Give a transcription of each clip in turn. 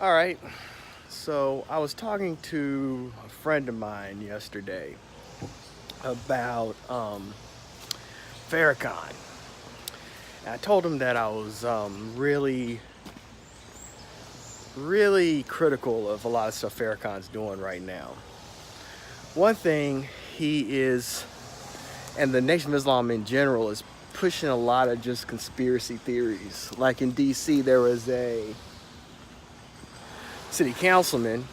All right. So I was talking to a friend of mine yesterday about Farrakhan. And I told him that I was really critical of a lot of stuff Farrakhan's doing right now. One thing he is, and the Nation of Islam in general, is pushing a lot of just conspiracy theories. Like in D.C., there was a city councilman,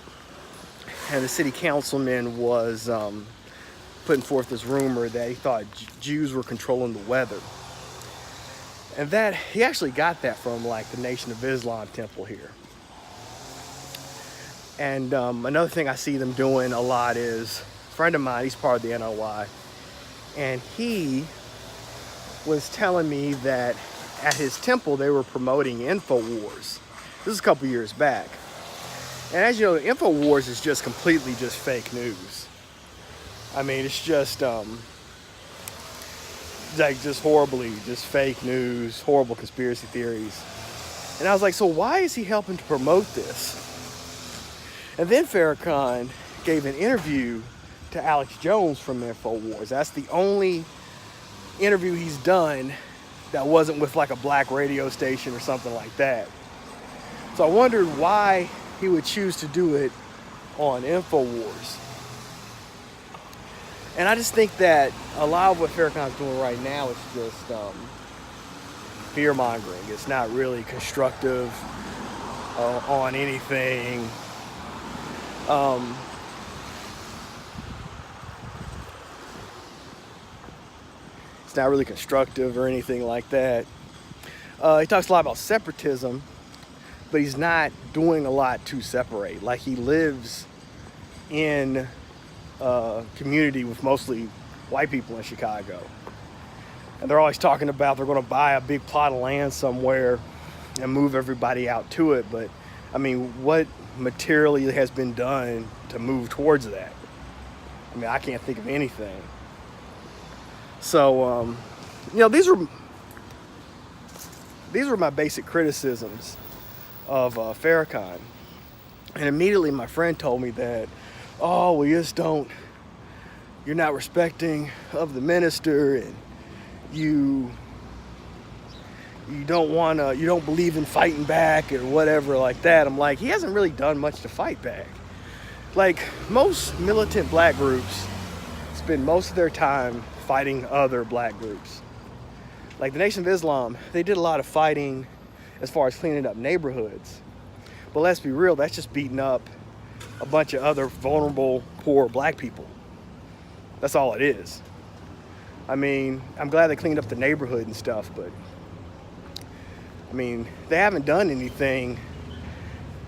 and the city councilman was putting forth this rumor that he thought Jews were controlling the weather. And that he actually got that from like the Nation of Islam temple here. And another thing I see them doing a lot is, a friend of mine, he's part of the NOI, and he was telling me that at his temple they were promoting InfoWars. This is a couple years back. And as you know, InfoWars is just completely just fake news. I mean, it's just like just horribly just fake news, horrible conspiracy theories. And I was like, so why is he helping to promote this? And then Farrakhan gave an interview to Alex Jones from InfoWars. That's the only interview he's done that wasn't with like a black radio station or something like that. So I wondered why he would choose to do it on InfoWars. And I just think that a lot of what Farrakhan's doing right now is just fear-mongering. It's not really constructive on anything. It's not really constructive or anything like that. He talks a lot about separatism, but he's not doing a lot to separate. Like, he lives in a community with mostly white people in Chicago. And they're always talking about they're going to buy a big plot of land somewhere and move everybody out to it. But, I mean, what materially has been done to move towards that? I mean, I can't think of anything. So, these were my basic criticisms of Farrakhan. And immediately my friend told me that, oh, we just don't, you're not respecting of the minister, and you don't believe in fighting back or whatever like that. I'm like, he hasn't really done much to fight back. Like, most militant black groups spend most of their time fighting other black groups. Like the Nation of Islam, they did a lot of fighting as far as cleaning up neighborhoods. But let's be real, that's just beating up a bunch of other vulnerable, poor black people. That's all it is. I mean, I'm glad they cleaned up the neighborhood and stuff, but I mean, they haven't done anything,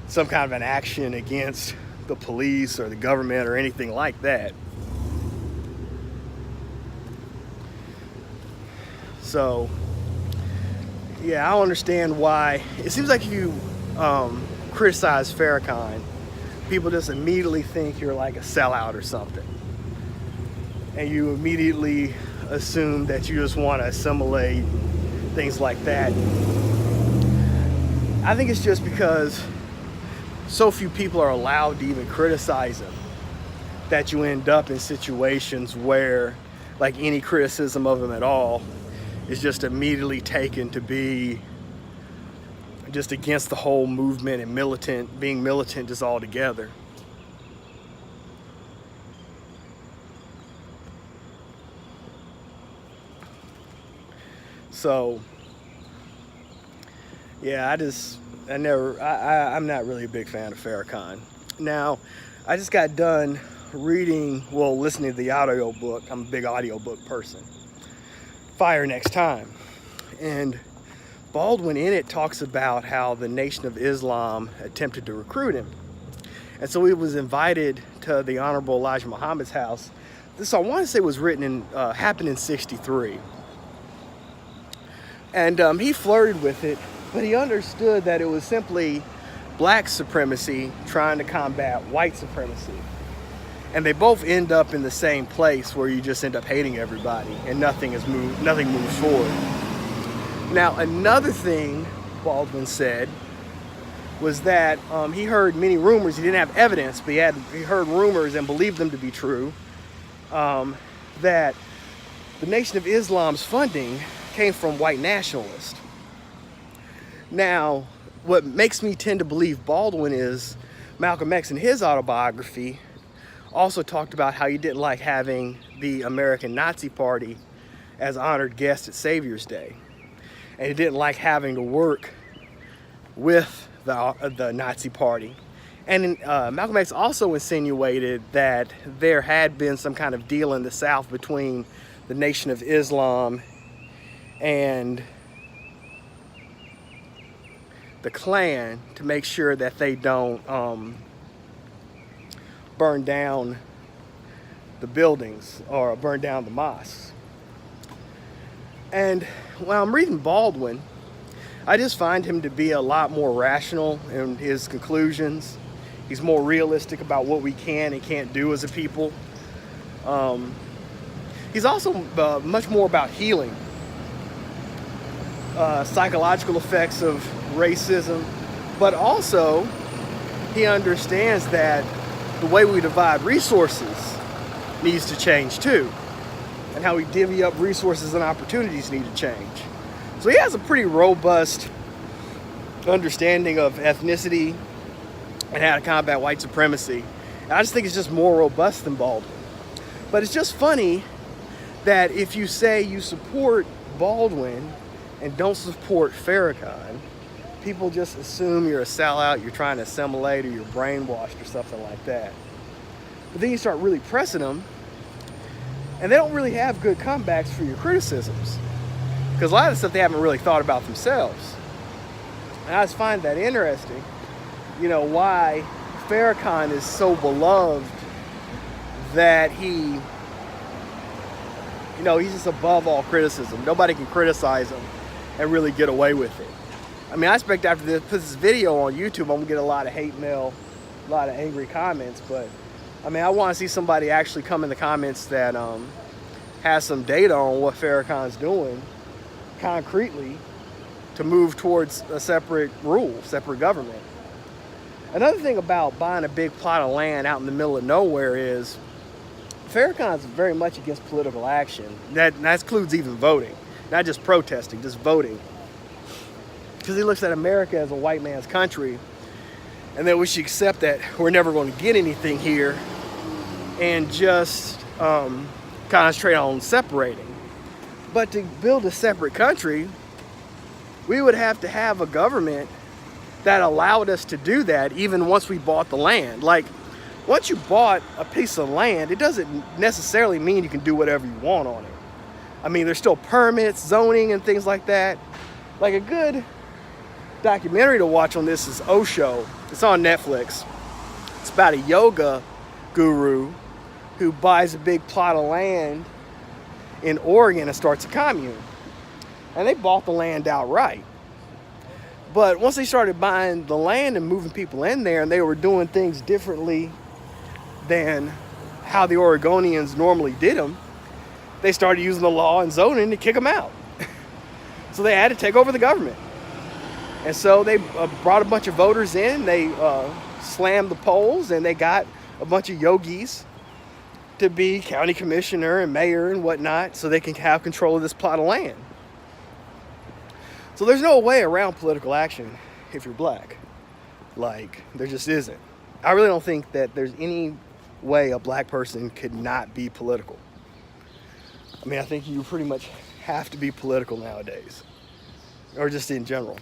some kind of an action against the police or the government or anything like that. So, yeah, I don't understand why. It seems like if you criticize Farrakhan, people just immediately think you're like a sellout or something. And you immediately assume that you just want to assimilate, things like that. I think it's just because so few people are allowed to even criticize him that you end up in situations where, like, any criticism of him at all is just immediately taken to be just against the whole movement and being militant just altogether. So, yeah, I'm not really a big fan of Farrakhan. Now, I just got done listening to the audio book. I'm a big audio book person. Fire Next Time. And Baldwin in it talks about how the Nation of Islam attempted to recruit him. And so he was invited to the Honorable Elijah Muhammad's house. This, I want to say, happened in '63. And he flirted with it, but he understood that it was simply black supremacy trying to combat white supremacy. And they both end up in the same place where you just end up hating everybody and nothing moves forward. Now, another thing Baldwin said was that he heard many rumors. He didn't have evidence, but he heard rumors and believed them to be true, that the Nation of Islam's funding came from white nationalists. Now, what makes me tend to believe Baldwin is Malcolm X in his autobiography also talked about how he didn't like having the American Nazi Party as honored guest at Savior's Day. And he didn't like having to work with the Nazi Party. And Malcolm X also insinuated that there had been some kind of deal in the South between the Nation of Islam and the Klan to make sure that they don't burn down the buildings or burn down the mosques. And when I'm reading Baldwin, I just find him to be a lot more rational in his conclusions. He's more realistic about what we can and can't do as a people. He's also much more about healing, psychological effects of racism, but also he understands that the way we divide resources needs to change too, and how we divvy up resources and opportunities need to change. So he has a pretty robust understanding of ethnicity and how to combat white supremacy. And I just think it's just more robust than Baldwin. But it's just funny that if you say you support Baldwin and don't support Farrakhan, people just assume you're a sellout, you're trying to assimilate, or you're brainwashed or something like that. But then you start really pressing them, and they don't really have good comebacks for your criticisms, because a lot of the stuff they haven't really thought about themselves. And I just find that interesting, why Farrakhan is so beloved that he's just above all criticism. Nobody can criticize him and really get away with it. I mean, I expect after this, put this video on YouTube, I'm gonna get a lot of hate mail, a lot of angry comments, but I mean, I want to see somebody actually come in the comments that has some data on what Farrakhan's doing concretely to move towards a separate rule, separate government. Another thing about buying a big plot of land out in the middle of nowhere is Farrakhan's very much against political action. That includes even voting, not just protesting, just voting. Because he looks at America as a white man's country, and that we should accept that we're never going to get anything here and just concentrate on separating. But to build a separate country, we would have to have a government that allowed us to do that even once we bought the land. Like, once you bought a piece of land, it doesn't necessarily mean you can do whatever you want on it. I mean, there's still permits, zoning, and things like that. Like, a good documentary to watch on this is Osho. It's on Netflix. It's about a yoga guru who buys a big plot of land in Oregon and starts a commune. And they bought the land outright. But once they started buying the land and moving people in there, and they were doing things differently than how the Oregonians normally did them, they started using the law and zoning to kick them out. So they had to take over the government. And so they brought a bunch of voters in, they slammed the polls, and they got a bunch of yogis to be county commissioner and mayor and whatnot, so they can have control of this plot of land. So there's no way around political action if you're black. Like, there just isn't. I really don't think that there's any way a black person could not be political. I mean, I think you pretty much have to be political nowadays, or just in general.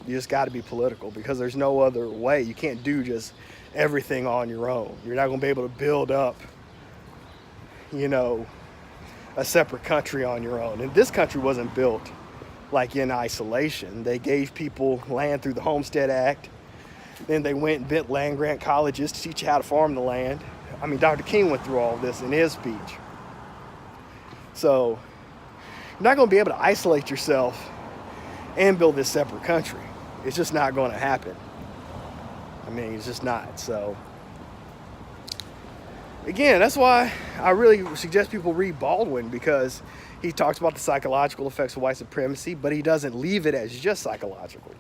You just got to be political, because there's no other way. You can't do just everything on your own. You're not going to be able to build up, a separate country on your own. And this country wasn't built like in isolation. They gave people land through the Homestead Act. Then they went and built land-grant colleges to teach you how to farm the land. I mean, Dr. King went through all of this in his speech. So you're not going to be able to isolate yourself and build this separate country. It's just not going to happen. I mean, it's just not. So again, that's why I really suggest people read Baldwin, because he talks about the psychological effects of white supremacy, but he doesn't leave it as just psychological.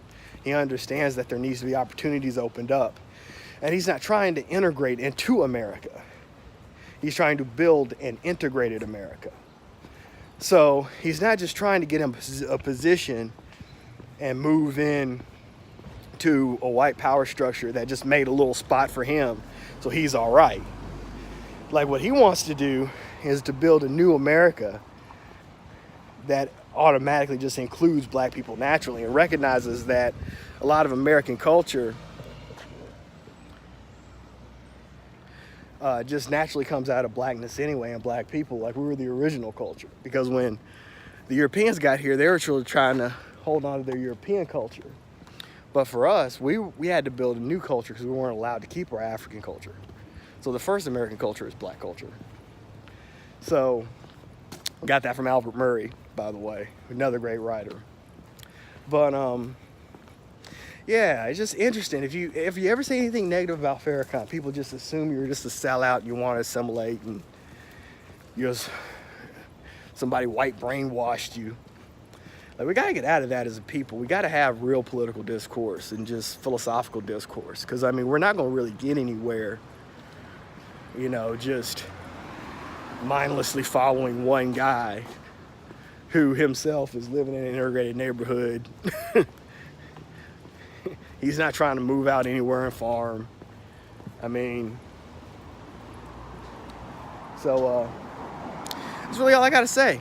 He understands that there needs to be opportunities opened up. And he's not trying to integrate into America. He's trying to build an integrated America. So he's not just trying to get him a position and move in to a white power structure that just made a little spot for him so he's all right. Like, what he wants to do is to build a new America that automatically just includes black people naturally and recognizes that a lot of American culture just naturally comes out of blackness anyway, and black people. Like, we were the original culture, because when the Europeans got here, they were truly trying to hold on to their European culture. But for us, we had to build a new culture because we weren't allowed to keep our African culture. So the first American culture is black culture. So got that from Albert Murray, by the way, another great writer. But yeah, it's just interesting. If you ever say anything negative about Farrakhan, people just assume you're just a sellout and you want to assimilate, and somebody white brainwashed you. Like, we got to get out of that as a people. We got to have real political discourse and just philosophical discourse. Because, I mean, we're not going to really get anywhere, just mindlessly following one guy who himself is living in an integrated neighborhood. He's not trying to move out anywhere and farm. I mean, so that's really all I got to say.